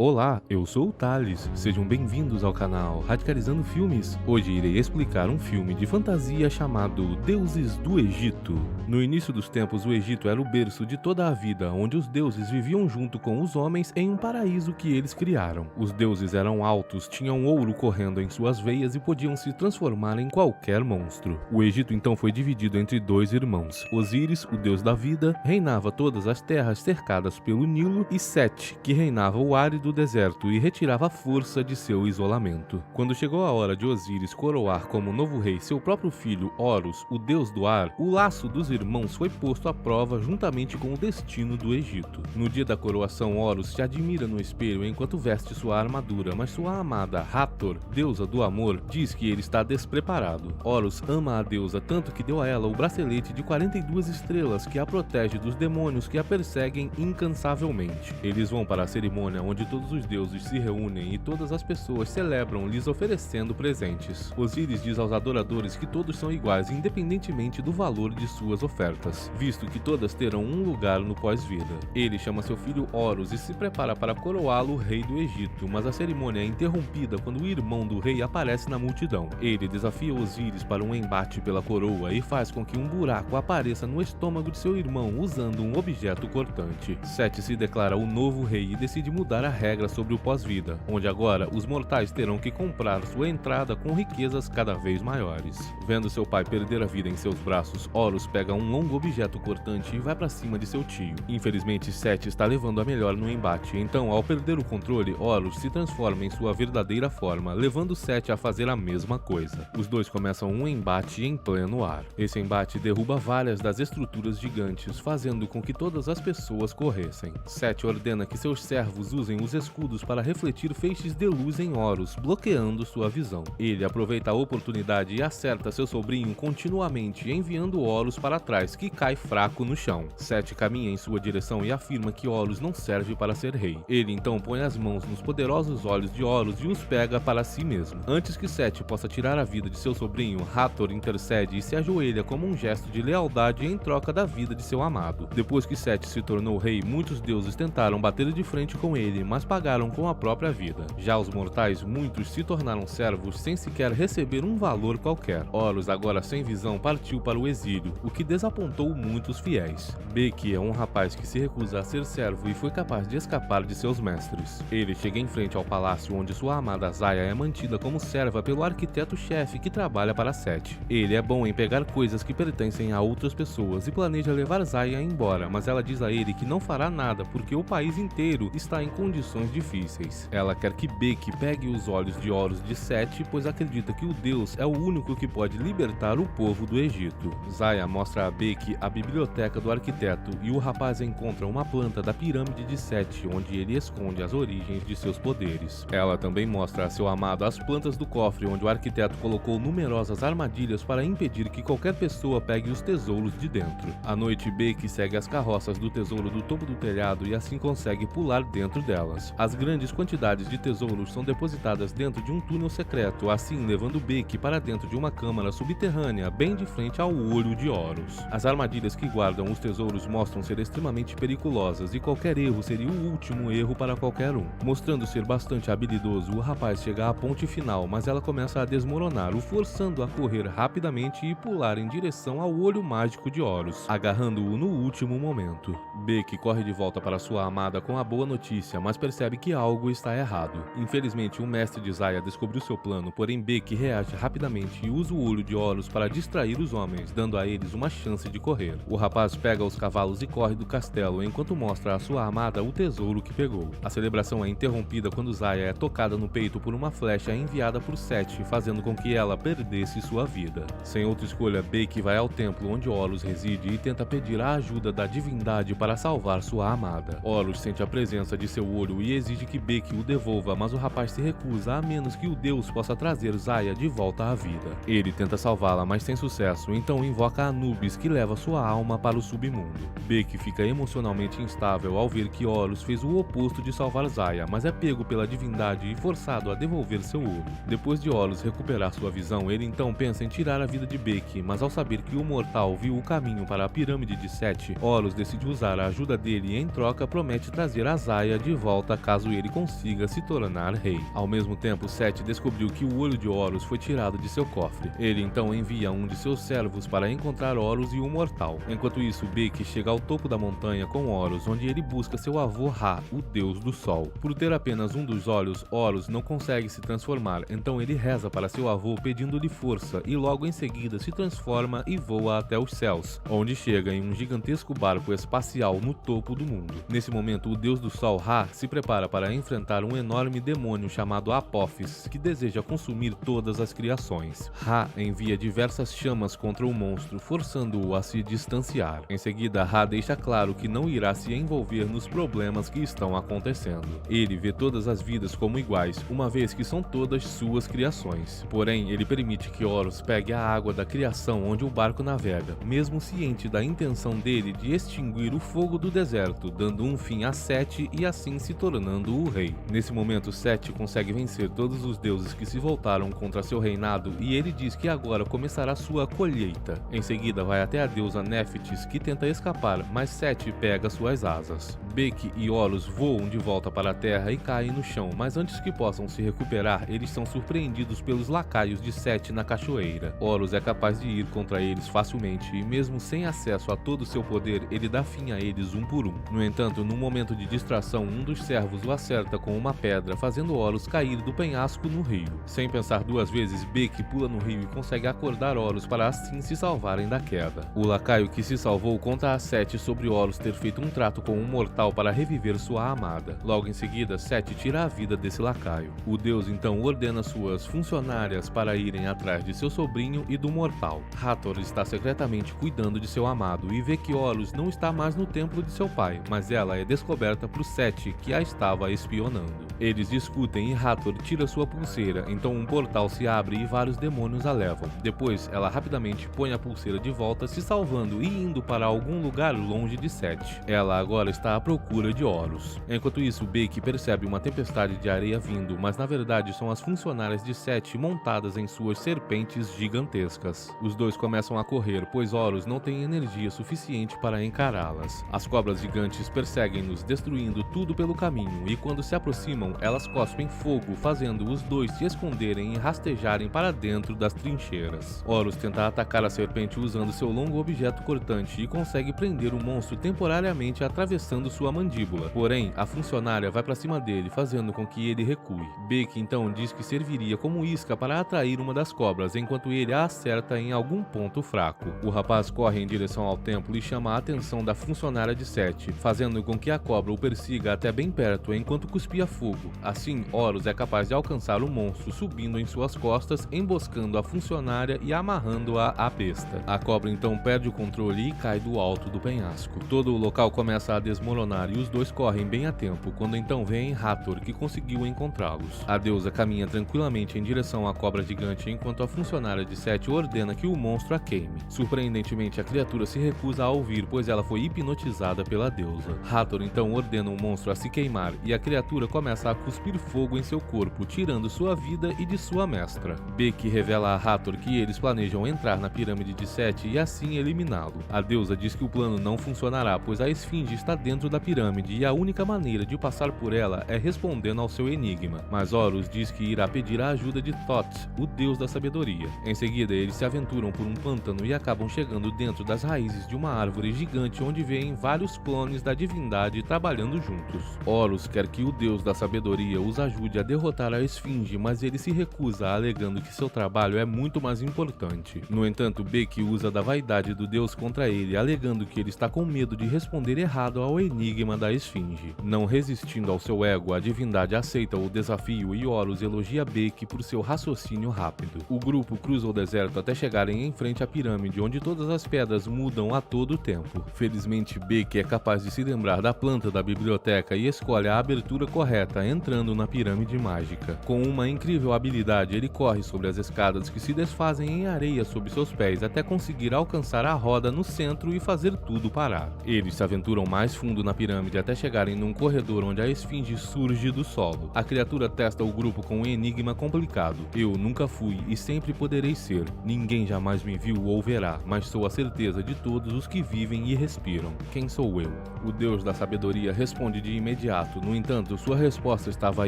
Olá, eu sou o Thales, sejam bem-vindos ao canal Radicalizando Filmes. Hoje irei explicar um filme de fantasia chamado Deuses do Egito. No início dos tempos, o Egito era o berço de toda a vida, onde os deuses viviam junto com os homens em um paraíso que eles criaram. Os deuses eram altos, tinham ouro correndo em suas veias e podiam se transformar em qualquer monstro. O Egito então foi dividido entre dois irmãos. Osíris, o deus da vida, reinava todas as terras cercadas pelo Nilo, e Sete, que reinava o árido deserto e retirava a força de seu isolamento. Quando chegou a hora de Osíris coroar como novo rei seu próprio filho Horus, o deus do ar, o laço dos irmãos foi posto à prova juntamente com o destino do Egito. No dia da coroação, Horus se admira no espelho enquanto veste sua armadura, mas sua amada Hathor, deusa do amor, diz que ele está despreparado. Horus ama a deusa tanto que deu a ela o bracelete de 42 estrelas que a protege dos demônios que a perseguem incansavelmente. Eles vão para a cerimônia onde todos os deuses se reúnem e todas as pessoas celebram lhes oferecendo presentes. Osíris diz aos adoradores que todos são iguais independentemente do valor de suas ofertas, visto que todas terão um lugar no pós-vida. Ele chama seu filho Horus e se prepara para coroá-lo rei do Egito, mas a cerimônia é interrompida quando o irmão do rei aparece na multidão. Ele desafia Osíris para um embate pela coroa e faz com que um buraco apareça no estômago de seu irmão usando um objeto cortante. Sete se declara o novo rei e decide mudar a regra sobre o pós-vida, onde agora os mortais terão que comprar sua entrada com riquezas cada vez maiores. Vendo seu pai perder a vida em seus braços, Horus pega um longo objeto cortante e vai para cima de seu tio. Infelizmente, Sete está levando a melhor no embate, então ao perder o controle, Horus se transforma em sua verdadeira forma, levando Sete a fazer a mesma coisa. Os dois começam um embate em pleno ar. Esse embate derruba várias das estruturas gigantes, fazendo com que todas as pessoas corressem. Sete ordena que seus servos usem os escudos para refletir feixes de luz em Horus, bloqueando sua visão. Ele aproveita a oportunidade e acerta seu sobrinho continuamente, enviando Horus para trás, que cai fraco no chão. Sete caminha em sua direção e afirma que Horus não serve para ser rei. Ele então põe as mãos nos poderosos olhos de Horus e os pega para si mesmo. Antes que Sete possa tirar a vida de seu sobrinho, Hathor intercede e se ajoelha como um gesto de lealdade em troca da vida de seu amado. Depois que Sete se tornou rei, muitos deuses tentaram bater de frente com ele, mas pagaram com a própria vida. Já os mortais, muitos se tornaram servos sem sequer receber um valor qualquer. Horus, agora sem visão, partiu para o exílio, o que desapontou muitos fiéis. Beki é um rapaz que se recusa a ser servo e foi capaz de escapar de seus mestres. Ele chega em frente ao palácio onde sua amada Zaya é mantida como serva pelo arquiteto-chefe que trabalha para Sete. Ele é bom em pegar coisas que pertencem a outras pessoas e planeja levar Zaya embora, mas ela diz a ele que não fará nada porque o país inteiro está em condições difíceis. Ela quer que Beki pegue os olhos de Horus de Sete, pois acredita que o deus é o único que pode libertar o povo do Egito. Zaya mostra a Beki a biblioteca do arquiteto e o rapaz encontra uma planta da pirâmide de Sete, onde ele esconde as origens de seus poderes. Ela também mostra a seu amado as plantas do cofre, onde o arquiteto colocou numerosas armadilhas para impedir que qualquer pessoa pegue os tesouros de dentro. À noite, Beki segue as carroças do tesouro do topo do telhado e assim consegue pular dentro delas. As grandes quantidades de tesouros são depositadas dentro de um túnel secreto, assim levando Beki para dentro de uma câmara subterrânea, bem de frente ao olho de Horus. As armadilhas que guardam os tesouros mostram ser extremamente perigosas e qualquer erro seria o último erro para qualquer um. Mostrando ser bastante habilidoso, o rapaz chega à ponte final, mas ela começa a desmoronar, o forçando a correr rapidamente e pular em direção ao olho mágico de Horus, agarrando-o no último momento. Beki corre de volta para sua amada com a boa notícia, mas percebe que algo está errado. Infelizmente, o mestre de Zaya descobriu seu plano, porém Beki reage rapidamente e usa o olho de Horus para distrair os homens, dando a eles uma chance de correr. O rapaz pega os cavalos e corre do castelo, enquanto mostra à sua amada o tesouro que pegou. A celebração é interrompida quando Zaya é tocada no peito por uma flecha enviada por Sete, fazendo com que ela perdesse sua vida. Sem outra escolha, Beki vai ao templo onde Horus reside e tenta pedir a ajuda da divindade para salvar sua amada. Horus sente a presença de seu olho e exige que Beki o devolva, mas o rapaz se recusa a menos que o deus possa trazer Zaya de volta à vida. Ele tenta salvá-la, mas sem sucesso, então invoca Anubis, que leva sua alma para o submundo. Beki fica emocionalmente instável ao ver que Horus fez o oposto de salvar Zaya, mas é pego pela divindade e forçado a devolver seu olho. Depois de Horus recuperar sua visão, ele então pensa em tirar a vida de Beki, mas ao saber que o mortal viu o caminho para a pirâmide de Sete, Horus decide usar a ajuda dele e em troca promete trazer a Zaya de volta volta caso ele consiga se tornar rei. Ao mesmo tempo, Sete descobriu que o olho de Horus foi tirado de seu cofre. Ele então envia um de seus servos para encontrar Horus e o mortal. Enquanto isso, Beck chega ao topo da montanha com Horus, onde ele busca seu avô Ra, o deus do sol. Por ter apenas um dos olhos, Horus não consegue se transformar, então ele reza para seu avô pedindo-lhe força e logo em seguida se transforma e voa até os céus, onde chega em um gigantesco barco espacial no topo do mundo. Nesse momento, o deus do sol Ra se prepara para enfrentar um enorme demônio chamado Apophis, que deseja consumir todas as criações. Ra envia diversas chamas contra o monstro, forçando-o a se distanciar. Em seguida, Ra deixa claro que não irá se envolver nos problemas que estão acontecendo. Ele vê todas as vidas como iguais, uma vez que são todas suas criações. Porém, ele permite que Horus pegue a água da criação onde o barco navega, mesmo ciente da intenção dele de extinguir o fogo do deserto, dando um fim a Sete e assim se tornando o rei. Nesse momento, Sete consegue vencer todos os deuses que se voltaram contra seu reinado e ele diz que agora começará sua colheita. Em seguida, vai até a deusa Néfitis, que tenta escapar, mas Sete pega suas asas. Beck e Horus voam de volta para a terra e caem no chão, mas antes que possam se recuperar, eles são surpreendidos pelos lacaios de Sete na cachoeira. Horus é capaz de ir contra eles facilmente e mesmo sem acesso a todo o seu poder, ele dá fim a eles um por um. No entanto, num momento de distração, um dos servos o acerta com uma pedra, fazendo Horus cair do penhasco no rio. Sem pensar duas vezes, Beck pula no rio e consegue acordar Horus para assim se salvarem da queda. O lacaio que se salvou conta a Sete sobre Horus ter feito um trato com um mortal para reviver sua amada. Logo em seguida, Sete tira a vida desse lacaio. O deus então ordena suas funcionárias para irem atrás de seu sobrinho e do mortal. Hathor está secretamente cuidando de seu amado e vê que Horus não está mais no templo de seu pai, mas ela é descoberta por Sete, que a estava espionando. Eles discutem e Hathor tira sua pulseira, então um portal se abre e vários demônios a levam. Depois, ela rapidamente põe a pulseira de volta, se salvando e indo para algum lugar longe de Sete. Ela agora está à procura de Horus. Enquanto isso, Beck percebe uma tempestade de areia vindo, mas na verdade são as funcionárias de Sete montadas em suas serpentes gigantescas. Os dois começam a correr, pois Horus não tem energia suficiente para encará-las. As cobras gigantes perseguem-nos, destruindo tudo pelo caminho, e quando se aproximam, elas cospem fogo, fazendo os dois se esconderem e rastejarem para dentro das trincheiras. Horus tenta atacar a serpente usando seu longo objeto cortante e consegue prender o monstro temporariamente atravessando sua mandíbula. Porém, a funcionária vai para cima dele, fazendo com que ele recue. Beck então diz que serviria como isca para atrair uma das cobras, enquanto ele a acerta em algum ponto fraco. O rapaz corre em direção ao templo e chama a atenção da funcionária de Sete, fazendo com que a cobra o persiga até bem perto enquanto cuspia fogo. Assim, Horus é capaz de alcançar o monstro subindo em suas costas, emboscando a funcionária e amarrando-a à besta. A cobra então perde o controle e cai do alto do penhasco. Todo o local começa a desmoronar e os dois correm bem a tempo, quando então vem Hathor, que conseguiu encontrá-los. A deusa caminha tranquilamente em direção à cobra gigante enquanto a funcionária de Sete ordena que o monstro a queime. Surpreendentemente, a criatura se recusa a ouvir, pois ela foi hipnotizada pela deusa. Hathor então ordena o monstro a se queimar e a criatura começa a cuspir fogo em seu corpo, tirando sua vida e de sua mestra. Beck revela a Hathor que eles planejam entrar na pirâmide de Sete e assim eliminá-lo. A deusa diz que o plano não funcionará, pois a esfinge está dentro da pirâmide e a única maneira de passar por ela é respondendo ao seu enigma. Mas Horus diz que irá pedir a ajuda de Thoth, o deus da sabedoria. Em seguida, eles se aventuram por um pântano e acabam chegando dentro das raízes de uma árvore gigante onde veem vários clones da divindade trabalhando juntos. Horus quer que o deus da sabedoria os ajude a derrotar a esfinge, mas ele se recusa, alegando que seu trabalho é muito mais importante. No entanto, Beck usa da vaidade do deus contra ele, alegando que ele está com medo de responder errado ao enigma da esfinge. Não resistindo ao seu ego, a divindade aceita o desafio e Horus elogia Beck por seu raciocínio rápido. O grupo cruza o deserto até chegarem em frente à pirâmide, onde todas as pedras mudam a todo tempo. Felizmente, Beck é capaz de se lembrar da planta da biblioteca e escolhe a abertura correta, entrando na pirâmide mágica. Com uma incrível habilidade, ele corre sobre as escadas que se desfazem em areia sob seus pés até conseguir alcançar a roda no centro e fazer tudo parar. Eles se aventuram mais fundo na pirâmide até chegarem num corredor onde a esfinge surge do solo. A criatura testa o grupo com um enigma complicado. Eu nunca fui e sempre poderei ser. Ninguém jamais me viu ou verá, mas sou a certeza de todos os que vivem e respiram. Quem sou eu? O deus da sabedoria responde de imediato imediato. No entanto, sua resposta estava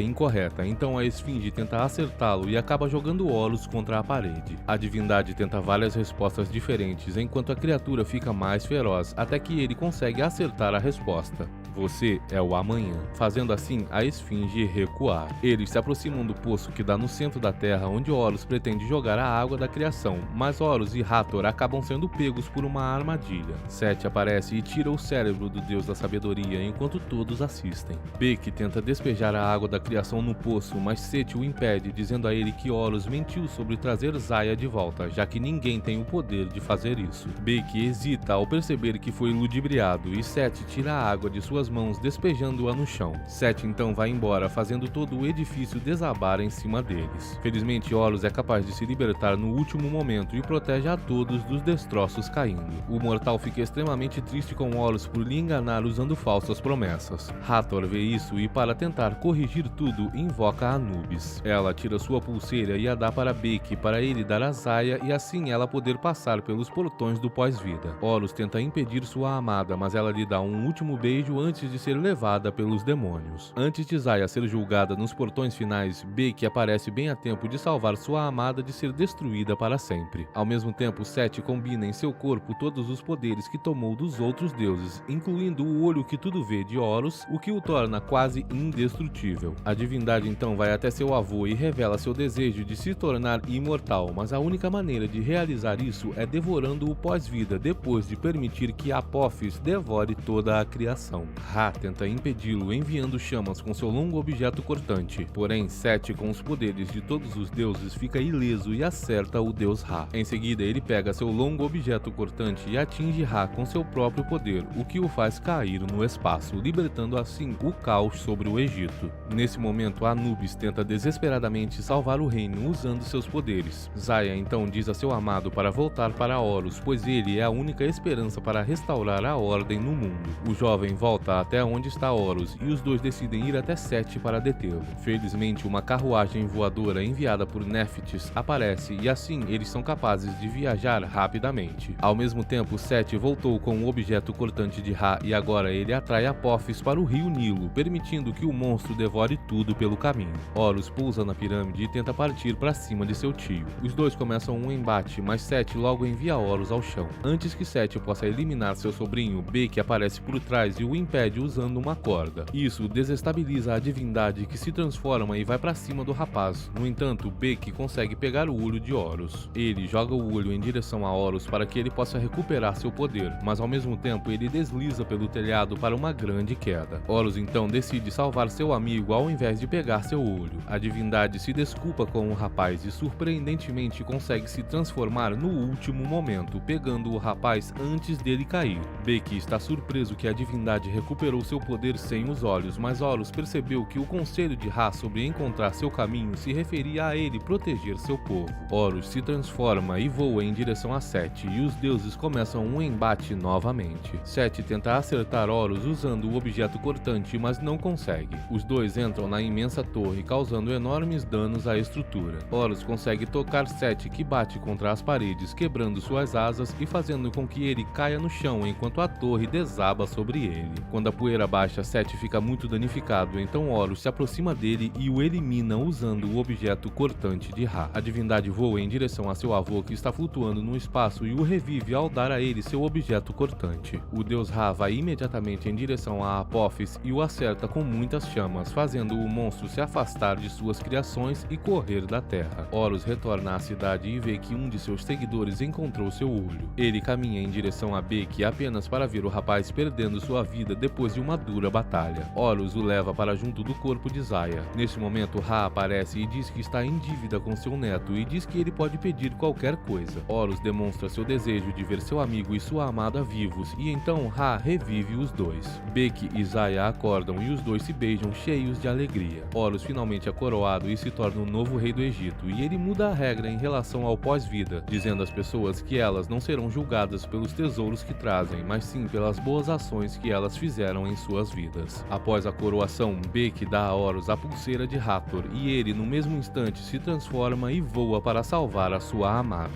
incorreta, então a esfinge tenta acertá-lo e acaba jogando Horus contra a parede. A divindade tenta várias respostas diferentes, enquanto a criatura fica mais feroz, até que ele consegue acertar a resposta: "Você é o amanhã", fazendo assim a esfinge recuar. Eles se aproximam do poço que dá no centro da Terra, onde Horus pretende jogar a água da criação, mas Horus e Hathor acabam sendo pegos por uma armadilha. Sete aparece e tira o cérebro do deus da sabedoria, enquanto todos assistem. Beck tenta despejar a água da criação no poço, mas Sete o impede, dizendo a ele que Horus mentiu sobre trazer Zaya de volta, já que ninguém tem o poder de fazer isso. Beck hesita ao perceber que foi ludibriado, e Sete tira a água de suas mãos, despejando-a no chão. Sete então vai embora, fazendo todo o edifício desabar em cima deles. Felizmente, Horus é capaz de se libertar no último momento e protege a todos dos destroços caindo. O mortal fica extremamente triste com Horus por lhe enganar usando falsas promessas. Hathor vê isso e, para tentar corrigir tudo, invoca Anubis. Ela tira sua pulseira e a dá para Beck para ele dar a Zaya e assim ela poder passar pelos portões do pós-vida. Horus tenta impedir sua amada, mas ela lhe dá um último beijo antes de ser levada pelos demônios. Antes de Zaya ser julgada nos portões finais, Beck aparece bem a tempo de salvar sua amada de ser destruída para sempre. Ao mesmo tempo, Sete combina em seu corpo todos os poderes que tomou dos outros deuses, incluindo o olho que tudo vê de Horus, o que o torna quase indestrutível. A divindade então vai até seu avô e revela seu desejo de se tornar imortal, mas a única maneira de realizar isso é devorando o pós-vida, depois de permitir que Apophis devore toda a criação. Ra tenta impedi-lo enviando chamas com seu longo objeto cortante, porém Sete, com os poderes de todos os deuses, fica ileso e acerta o deus Ra. Em seguida, ele pega seu longo objeto cortante e atinge Ra com seu próprio poder, o que o faz cair no espaço, libertando assim o caos sobre o Egito. Nesse momento, Anubis tenta desesperadamente salvar o reino usando seus poderes. Zaya então diz a seu amado para voltar para Horus, pois ele é a única esperança para restaurar a ordem no mundo. O jovem volta até onde está Horus e os dois decidem ir até Sete para detê-lo. Felizmente, uma carruagem voadora enviada por Nephthys aparece e assim eles são capazes de viajar rapidamente. Ao mesmo tempo, Sete voltou com o objeto cortante de Ra e agora ele atrai Apophis para o rio Nilo, permitindo que o monstro devore tudo pelo caminho. Horus pousa na pirâmide e tenta partir para cima de seu tio. Os dois começam um embate, mas Sete logo envia Horus ao chão. Antes que Sete possa eliminar seu sobrinho, Beck aparece por trás e o impede usando uma corda. Isso desestabiliza a divindade, que se transforma e vai para cima do rapaz. No entanto, Beck consegue pegar o olho de Horus. Ele joga o olho em direção a Horus para que ele possa recuperar seu poder, mas ao mesmo tempo ele desliza pelo telhado para uma grande queda. Horus então decide salvar seu amigo ao invés de pegar seu olho. A divindade se desculpa com o rapaz e surpreendentemente consegue se transformar no último momento, pegando o rapaz antes dele cair. Beck está surpreso que a divindade recuperou seu poder sem os olhos, mas Horus percebeu que o conselho de Ra sobre encontrar seu caminho se referia a ele proteger seu povo. Horus se transforma e voa em direção a Sete, e os deuses começam um embate novamente. Sete tenta acertar Horus usando o objeto cortante, mas não consegue. Os dois entram na imensa torre, causando enormes danos à estrutura. Horus consegue tocar Sete, que bate contra as paredes, quebrando suas asas e fazendo com que ele caia no chão enquanto a torre desaba sobre ele. Quando a poeira baixa, Sete fica muito danificado, então Horus se aproxima dele e o elimina usando o objeto cortante de Ra. A divindade voa em direção a seu avô, que está flutuando no espaço, e o revive ao dar a ele seu objeto cortante. O deus Ra vai imediatamente em direção a Apophis e o acerta com muitas chamas, fazendo o monstro se afastar de suas criações e correr da terra. Horus retorna à cidade e vê que um de seus seguidores encontrou seu olho. Ele caminha em direção a Beck apenas para ver o rapaz perdendo sua vida depois de uma dura batalha. Horus o leva para junto do corpo de Zaya. Neste momento, Ra aparece e diz que está em dívida com seu neto e diz que ele pode pedir qualquer coisa. Horus demonstra seu desejo de ver seu amigo e sua amada vivos e então Ra revive os dois. Beck e Zaya acordam e os dois se beijam cheios de alegria. Horus finalmente é coroado e se torna o novo rei do Egito, e ele muda a regra em relação ao pós-vida, dizendo às pessoas que elas não serão julgadas pelos tesouros que trazem, mas sim pelas boas ações que elas fizeram em suas vidas. Após a coroação, Beck dá a Horus a pulseira de Hathor e ele no mesmo instante se transforma e voa para salvar a sua amada.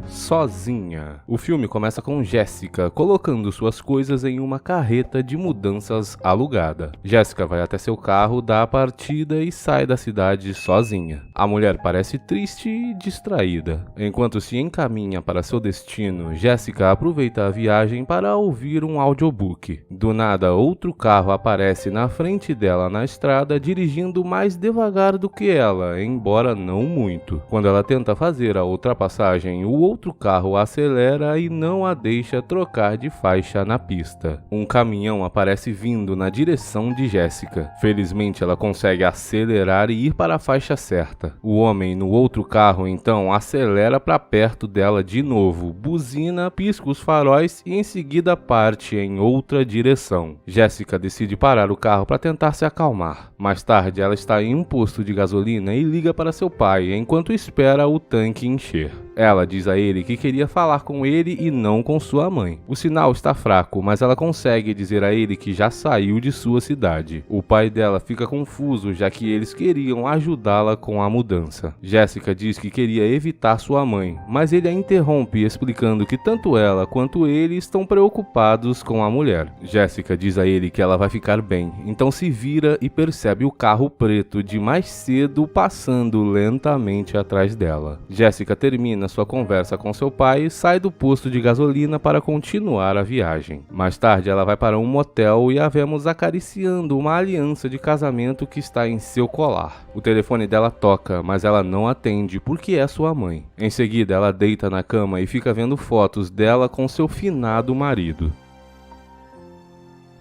Sozinha. O filme começa com Jéssica colocando suas coisas em uma carreta de mudanças alugada. Jéssica vai até seu carro, dá a partida e sai da cidade sozinha. A mulher parece triste e distraída. Enquanto se encaminha para seu destino, Jéssica aproveita a viagem para ouvir um audiobook. Do nada, outro carro aparece na frente dela na estrada, dirigindo mais devagar do que ela, embora não muito. Quando ela tenta fazer a ultrapassagem, o outro carro acelera e não a deixa trocar de faixa na pista. Um caminhão aparece vindo na direção de Jéssica. Felizmente, ela consegue acelerar e ir para a faixa certa. O homem no outro carro então acelera para perto dela de novo, buzina, pisca os faróis e em seguida parte em outra direção. Jéssica decide parar o carro para tentar se acalmar. Mais tarde, ela está em um posto de gasolina e liga para seu pai enquanto espera o tanque encher. Ela diz a ele que queria falar com ele e não com sua mãe. O sinal está fraco, mas ela consegue dizer a ele que já saiu de sua cidade. O pai dela fica confuso, já que eles queriam ajudá-la com a mudança. Jéssica diz que queria evitar sua mãe, mas ele a interrompe explicando que tanto ela quanto ele estão preocupados com a mulher. Jéssica diz a ele que ela vai ficar bem, então se vira e percebe o carro preto de mais cedo passando lentamente atrás dela. Jéssica termina sua conversa com seu pai e sai do posto de gasolina para continuar a viagem. Mais tarde, ela vai para um motel e a vemos acariciando uma aliança de casamento que está em seu colar. O telefone dela toca, mas ela não atende porque é sua mãe. Em seguida, ela deita na cama e fica vendo fotos dela com seu finado marido.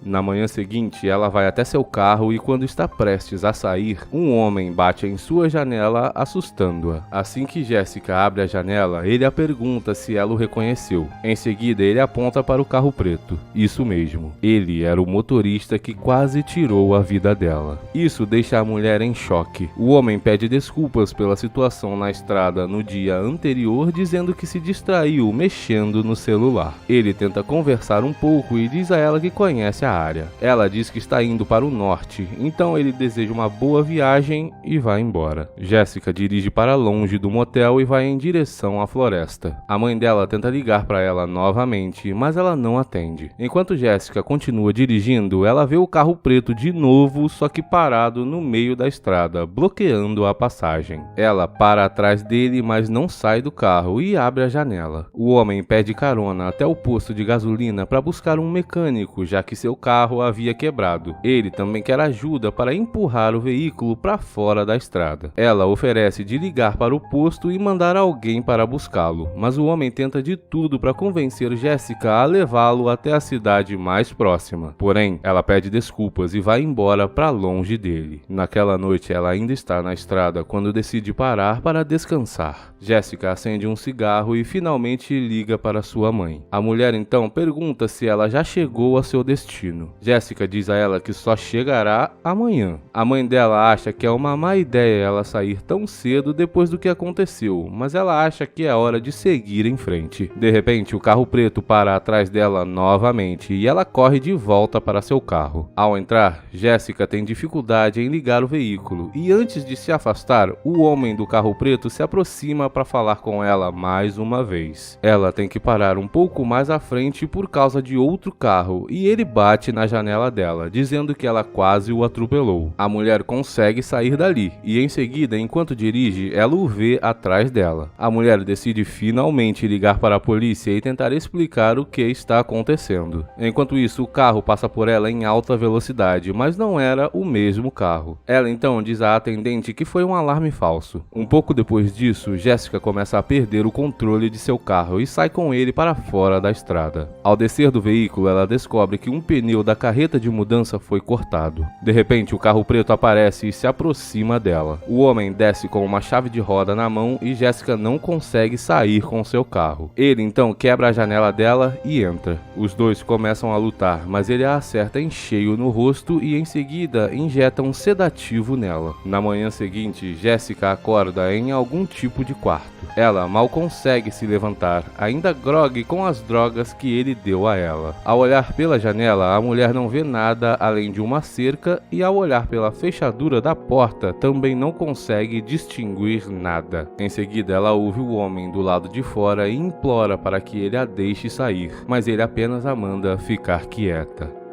Na manhã seguinte, ela vai até seu carro e quando está prestes a sair, um homem bate em sua janela, assustando-a. Assim que Jéssica abre a janela, ele a pergunta se ela o reconheceu. Em seguida, ele aponta para o carro preto. Isso mesmo, ele era o motorista que quase tirou a vida dela. Isso deixa a mulher em choque. O homem pede desculpas pela situação na estrada no dia anterior, dizendo que se distraiu mexendo no celular. Ele tenta conversar um pouco e diz a ela que conhece a área. Ela diz que está indo para o norte, então ele deseja uma boa viagem e vai embora. Jéssica dirige para longe do motel e vai em direção à floresta. A mãe dela tenta ligar para ela novamente, mas ela não atende. Enquanto Jéssica continua dirigindo, ela vê o carro preto de novo, só que parado no meio da estrada, bloqueando a passagem. Ela para atrás dele, mas não sai do carro e abre a janela. O homem pede carona até o posto de gasolina para buscar um mecânico, já que seu carro havia quebrado. Ele também quer ajuda para empurrar o veículo para fora da estrada. Ela oferece de ligar para o posto e mandar alguém para buscá-lo, mas o homem tenta de tudo para convencer Jéssica a levá-lo até a cidade mais próxima. Porém, ela pede desculpas e vai embora para longe dele. Naquela noite, ela ainda está na estrada quando decide parar para descansar. Jéssica acende um cigarro e finalmente liga para sua mãe. A mulher então pergunta se ela já chegou a seu destino. Jéssica diz a ela que só chegará amanhã. A mãe dela acha que é uma má ideia ela sair tão cedo depois do que aconteceu, mas ela acha que é hora de seguir em frente. De repente, o carro preto para atrás dela novamente e ela corre de volta para seu carro. Ao entrar, Jéssica tem dificuldade em ligar o veículo e antes de se afastar, o homem do carro preto se aproxima para falar com ela mais uma vez. Ela tem que parar um pouco mais à frente por causa de outro carro e ele bate na janela dela, dizendo que ela quase o atropelou. A mulher consegue sair dali e em seguida, enquanto dirige, ela o vê atrás dela. A mulher decide finalmente ligar para a polícia e tentar explicar o que está acontecendo. Enquanto isso, o carro passa por ela em alta velocidade, mas não era o mesmo carro. Ela então diz à atendente que foi um alarme falso. Um pouco depois disso, Jéssica começa a perder o controle de seu carro e sai com ele para fora da estrada. Ao descer do veículo, ela descobre que um pneu da carreta de mudança foi cortado. De repente, o carro preto aparece e se aproxima dela. O homem desce com uma chave de roda na mão e Jéssica não consegue sair com seu carro. Ele então quebra a janela dela e entra. Os dois começam a lutar, mas ele a acerta em cheio no rosto e em seguida injeta um sedativo nela. Na manhã seguinte, Jéssica acorda em algum tipo de quarto. Ela mal consegue se levantar, ainda grogue com as drogas que ele deu a ela. Ao olhar pela janela, a mulher não vê nada além de uma cerca e, ao olhar pela fechadura da porta, também não consegue distinguir nada. Em seguida, ela ouve o homem do lado de fora e implora para que ele a deixe sair, mas ele apenas a manda ficar quieta.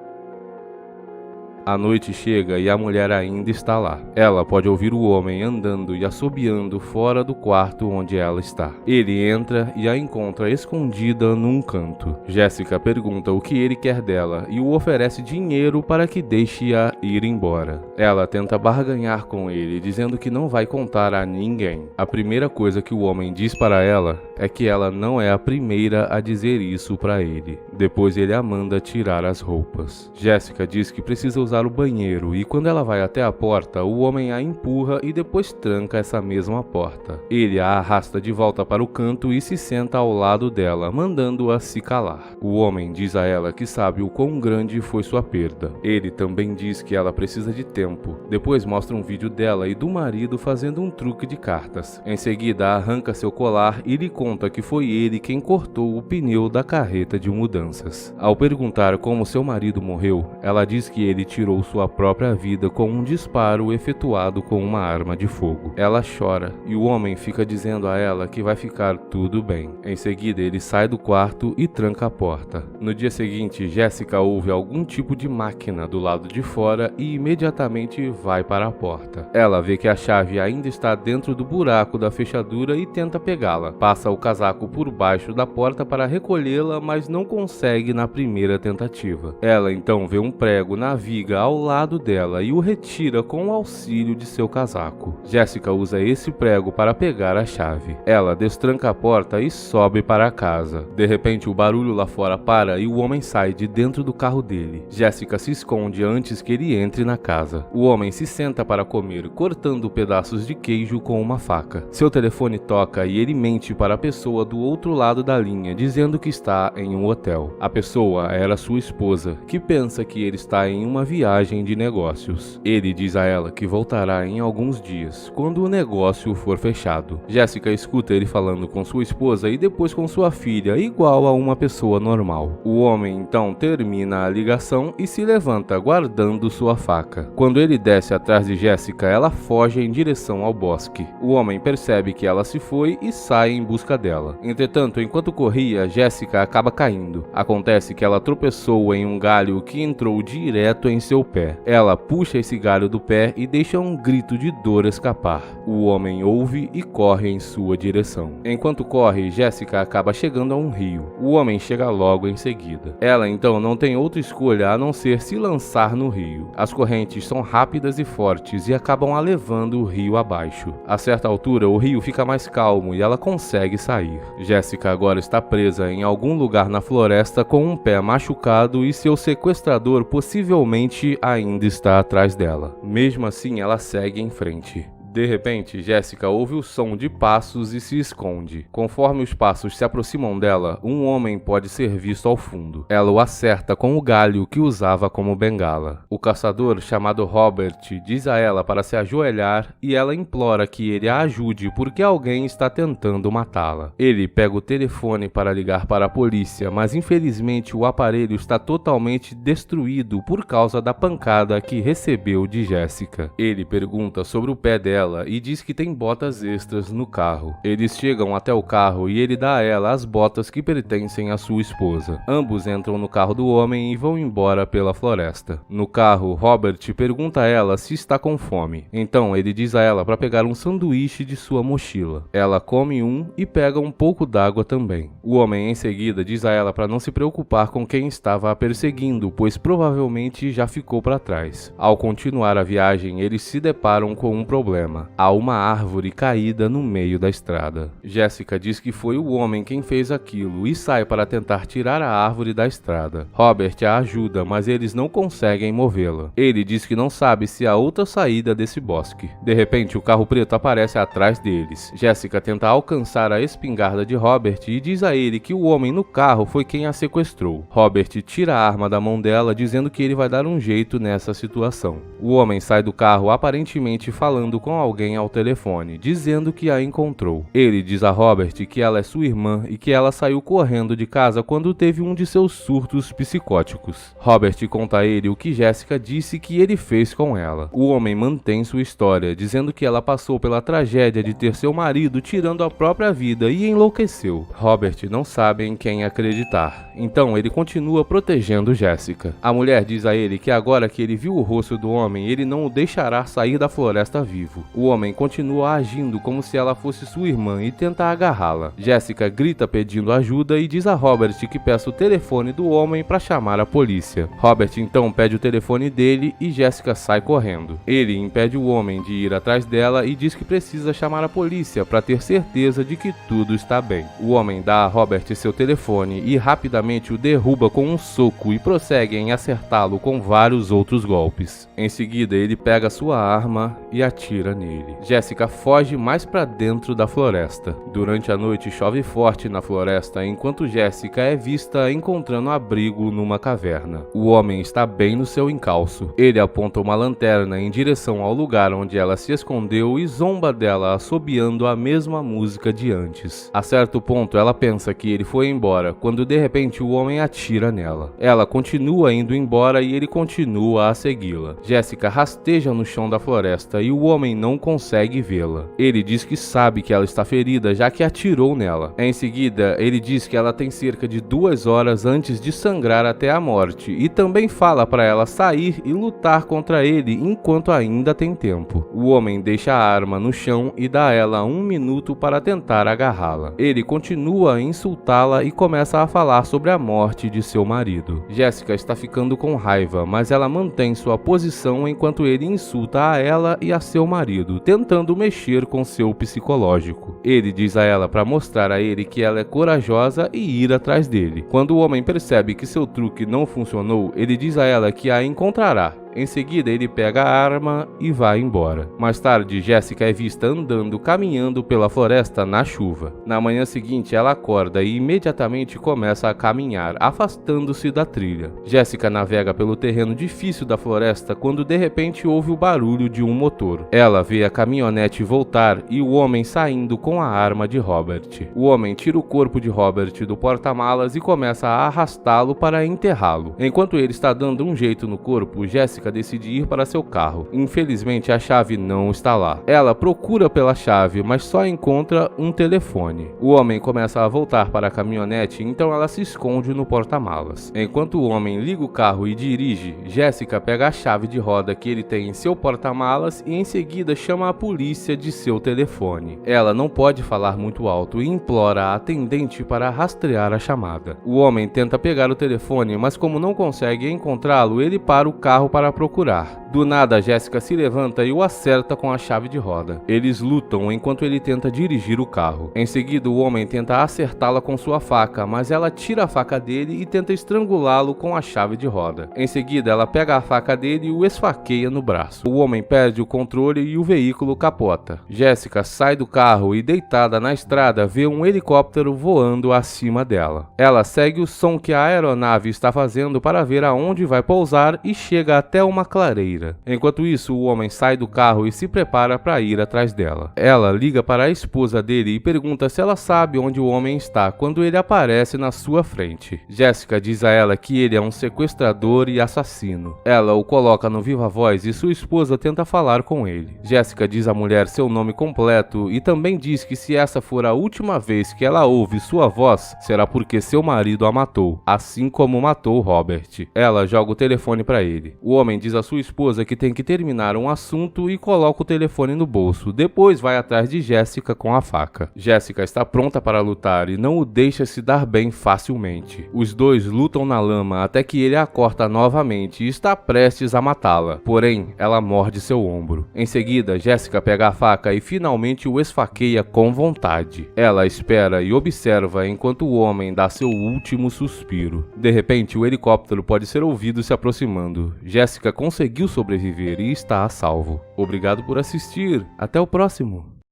A noite chega e a mulher ainda está lá. Ela pode ouvir o homem andando e assobiando fora do quarto onde ela está. Ele entra e a encontra escondida num canto. Jéssica pergunta o que ele quer dela e o oferece dinheiro para que deixe-a ir embora. Ela tenta barganhar com ele, dizendo que não vai contar a ninguém. A primeira coisa que o homem diz para ela é que ela não é a primeira a dizer isso para ele. Depois ele a manda tirar as roupas. Jéssica diz que precisa usar o banheiro e quando ela vai até a porta, o homem a empurra e depois tranca essa mesma porta. Ele a arrasta de volta para o canto e se senta ao lado dela, mandando-a se calar. O homem diz a ela que sabe o quão grande foi sua perda. Ele também diz que ela precisa de tempo. Depois mostra um vídeo dela e do marido fazendo um truque de cartas. Em seguida, arranca seu colar e lhe conta que foi ele quem cortou o pneu da carreta de mudanças. Ao perguntar como seu marido morreu, ela diz que ele tirou sua própria vida com um disparo efetuado com uma arma de fogo. Ela chora e o homem fica dizendo a ela que vai ficar tudo bem. Em seguida, ele sai do quarto e tranca a porta. No dia seguinte, Jéssica ouve algum tipo de máquina do lado de fora e imediatamente vai para a porta. Ela vê que a chave ainda está dentro do buraco da fechadura e tenta pegá-la. Passa o casaco por baixo da porta para recolhê-la, mas não consegue na primeira tentativa. Ela então vê um prego na viga ao lado dela e o retira com o auxílio de seu casaco. Jéssica usa esse prego para pegar a chave. Ela destranca a porta e sobe para a casa. De repente, o barulho lá fora para e o homem sai de dentro do carro dele. Jéssica se esconde antes que ele entre na casa. O homem se senta para comer, cortando pedaços de queijo com uma faca. Seu telefone toca e ele mente para a pessoa do outro lado da linha, dizendo que está em um hotel. A pessoa era sua esposa, que pensa que ele está em uma viagem de negócios. Ele diz a ela que voltará em alguns dias, quando o negócio for fechado. Jéssica escuta ele falando com sua esposa e depois com sua filha, igual a uma pessoa normal. O homem então termina a ligação e se levanta, guardando sua faca. Quando ele desce atrás de Jéssica, ela foge em direção ao bosque. O homem percebe que ela se foi e sai em busca dela. Entretanto, enquanto corria, Jéssica acaba caindo. Acontece que ela tropeçou em um galho que entrou direto em seu pé. Ela puxa esse galho do pé e deixa um grito de dor escapar. O homem ouve e corre em sua direção. Enquanto corre, Jéssica acaba chegando a um rio. O homem chega logo em seguida. Ela então não tem outra escolha a não ser se lançar no rio. As correntes são rápidas e fortes e acabam a levando o rio abaixo. A certa altura, o rio fica mais calmo e ela consegue sair. Jéssica agora está presa em algum lugar na floresta com um pé machucado e seu sequestrador possivelmente ainda está atrás dela. Mesmo assim, ela segue em frente. De repente, Jéssica ouve o som de passos e se esconde. Conforme os passos se aproximam dela, um homem pode ser visto ao fundo. Ela o acerta com o galho que usava como bengala. O caçador, chamado Robert, diz a ela para se ajoelhar e ela implora que ele a ajude porque alguém está tentando matá-la. Ele pega o telefone para ligar para a polícia, mas infelizmente o aparelho está totalmente destruído por causa da pancada que recebeu de Jéssica. Ele pergunta sobre o pé dela e diz que tem botas extras no carro. Eles chegam até o carro e ele dá a ela as botas que pertencem à sua esposa. Ambos entram no carro do homem e vão embora pela floresta. No carro, Robert pergunta a ela se está com fome. Então ele diz a ela para pegar um sanduíche de sua mochila. Ela come um e pega um pouco d'água também. O homem em seguida diz a ela para não se preocupar com quem estava a perseguindo, pois provavelmente já ficou para trás. Ao continuar a viagem, eles se deparam com um problema. Há uma árvore caída no meio da estrada. Jéssica diz que foi o homem quem fez aquilo e sai para tentar tirar a árvore da estrada. Robert a ajuda, mas eles não conseguem movê-la. Ele diz que não sabe se há outra saída desse bosque. De repente, o carro preto aparece atrás deles. Jéssica tenta alcançar a espingarda de Robert e diz a ele que o homem no carro foi quem a sequestrou. Robert tira a arma da mão dela, dizendo que ele vai dar um jeito nessa situação. O homem sai do carro aparentemente falando com alguém ao telefone, dizendo que a encontrou. Ele diz a Robert que ela é sua irmã e que ela saiu correndo de casa quando teve um de seus surtos psicóticos. Robert conta a ele o que Jessica disse que ele fez com ela. O homem mantém sua história, dizendo que ela passou pela tragédia de ter seu marido tirando a própria vida e enlouqueceu. Robert não sabe em quem acreditar, então ele continua protegendo Jessica. A mulher diz a ele que agora que ele viu o rosto do homem, ele não o deixará sair da floresta vivo. O homem continua agindo como se ela fosse sua irmã e tenta agarrá-la. Jessica grita pedindo ajuda e diz a Robert que peça o telefone do homem para chamar a polícia. Robert então pede o telefone dele e Jessica sai correndo. Ele impede o homem de ir atrás dela e diz que precisa chamar a polícia para ter certeza de que tudo está bem. O homem dá a Robert seu telefone e rapidamente o derruba com um soco e prossegue em acertá-lo com vários outros golpes. Em seguida, ele pega sua arma e atira nele. Jessica foge mais para dentro da floresta. Durante a noite chove forte na floresta, enquanto Jessica é vista encontrando abrigo numa caverna. O homem está bem no seu encalço. Ele aponta uma lanterna em direção ao lugar onde ela se escondeu e zomba dela assobiando a mesma música de antes. A certo ponto, ela pensa que ele foi embora, quando de repente o homem atira nela. Ela continua indo embora e ele continua a segui-la. Jessica rasteja no chão da floresta e o homem não consegue vê-la. Ele diz que sabe que ela está ferida, já que atirou nela. Em seguida, ele diz que ela tem cerca de 2 horas antes de sangrar até a morte e também fala para ela sair e lutar contra ele enquanto ainda tem tempo. O homem deixa a arma no chão e dá a ela 1 minuto para tentar agarrá-la. Ele continua a insultá-la e começa a falar sobre a morte de seu marido. Jessica está ficando com raiva, mas ela mantém sua posição enquanto ele insulta a ela e a seu marido, tentando mexer com seu psicológico. Ele diz a ela para mostrar a ele que ela é corajosa e ir atrás dele. Quando o homem percebe que seu truque não funcionou, ele diz a ela que a encontrará. Em seguida, ele pega a arma e vai embora. Mais tarde, Jessica é vista andando, caminhando pela floresta na chuva. Na manhã seguinte, ela acorda e imediatamente começa a caminhar, afastando-se da trilha. Jessica navega pelo terreno difícil da floresta quando de repente ouve o barulho de um motor. Ela vê a caminhonete voltar e o homem saindo com a arma de Robert. O homem tira o corpo de Robert do porta-malas e começa a arrastá-lo para enterrá-lo. Enquanto ele está dando um jeito no corpo, Jessica decide ir para seu carro. Infelizmente, a chave não está lá. Ela procura pela chave, mas só encontra um telefone. O homem começa a voltar para a caminhonete, então ela se esconde no porta-malas. Enquanto o homem liga o carro e dirige, Jessica pega a chave de roda que ele tem em seu porta-malas e em seguida chama a polícia de seu telefone. Ela não pode falar muito alto e implora a atendente para rastrear a chamada. O homem tenta pegar o telefone, mas como não consegue encontrá-lo, ele para o carro para procurar. Do nada, Jessica se levanta e o acerta com a chave de roda. Eles lutam enquanto ele tenta dirigir o carro. Em seguida, o homem tenta acertá-la com sua faca, mas ela tira a faca dele e tenta estrangulá-lo com a chave de roda. Em seguida, ela pega a faca dele e o esfaqueia no braço. O homem perde o controle e o veículo capota. Jessica sai do carro e, deitada na estrada, vê um helicóptero voando acima dela. Ela segue o som que a aeronave está fazendo para ver aonde vai pousar e chega até uma clareira. Enquanto isso, o homem sai do carro e se prepara para ir atrás dela. Ela liga para a esposa dele e pergunta se ela sabe onde o homem está quando ele aparece na sua frente. Jessica diz a ela que ele é um sequestrador e assassino. Ela o coloca no viva-voz e sua esposa tenta falar com ele. Jessica diz à mulher seu nome completo e também diz que se essa for a última vez que ela ouve sua voz, será porque seu marido a matou, assim como matou Robert. Ela joga o telefone para ele. O homem diz à sua esposa que tem que terminar um assunto e coloca o telefone no bolso. Depois vai atrás de Jessica com a faca. Jessica está pronta para lutar e não o deixa se dar bem facilmente. Os dois lutam na lama até que ele a corta novamente e está prestes a matá-la. Porém, ela morde seu ombro. Em seguida, Jessica pega a faca e finalmente o esfaqueia com vontade. Ela espera e observa enquanto o homem dá seu último suspiro. De repente, o helicóptero pode ser ouvido se aproximando. Jessica conseguiu sobreviver e está a salvo. Obrigado por assistir. Até o próximo.